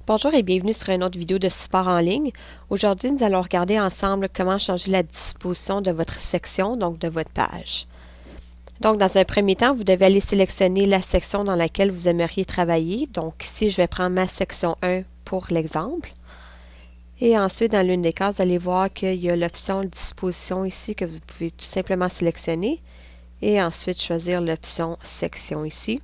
Bonjour et bienvenue sur une autre vidéo de support en ligne. Aujourd'hui, nous allons regarder ensemble comment changer la disposition de votre section, donc de votre page. Donc, dans un premier temps, vous devez aller sélectionner la section dans laquelle vous aimeriez travailler. Donc, ici, je vais prendre ma section 1 pour l'exemple. Et ensuite, dans l'une des cases, vous allez voir qu'il y a l'option disposition ici que vous pouvez tout simplement sélectionner. Et ensuite, choisir l'option section ici.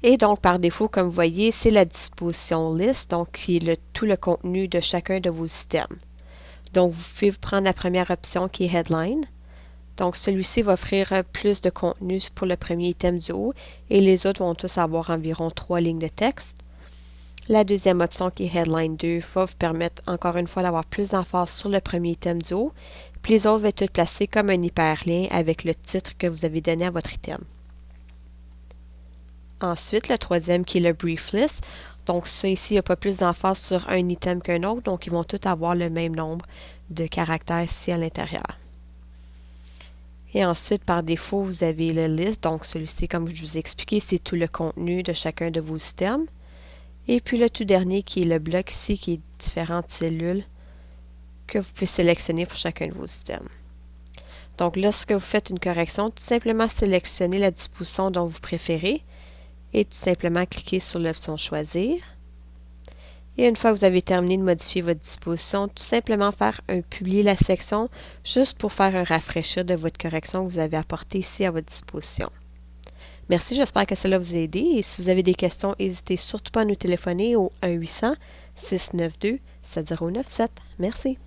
Et donc, par défaut, comme vous voyez, c'est la disposition list, donc qui est tout le contenu de chacun de vos items. Donc, vous pouvez prendre la première option qui est Headline. Donc, celui-ci va offrir plus de contenu pour le premier item du haut et les autres vont tous avoir environ 3 lignes de texte. La deuxième option qui est Headline 2 va vous permettre encore une fois d'avoir plus d'emphase sur le premier item du haut, puis les autres vont être placés comme un hyperlien avec le titre que vous avez donné à votre item. Ensuite, le troisième qui est le brief list. Donc, ça ici, il n'y a pas plus d'emphase sur un item qu'un autre, donc ils vont tous avoir le même nombre de caractères ici à l'intérieur. Et ensuite, par défaut, vous avez le list. Donc, celui-ci, comme je vous ai expliqué, c'est tout le contenu de chacun de vos items. Et puis le tout dernier qui est le bloc ici, qui est différentes cellules que vous pouvez sélectionner pour chacun de vos items. Donc, lorsque vous faites une correction, tout simplement sélectionnez la disposition dont vous préférez et tout simplement cliquez sur l'option Choisir. Et une fois que vous avez terminé de modifier votre disposition, tout simplement faire un Publier la section juste pour faire un rafraîchir de votre correction que vous avez apportée ici à votre disposition. Merci, j'espère que cela vous a aidé et si vous avez des questions, n'hésitez surtout pas à nous téléphoner au 1-800-692-7097. Merci.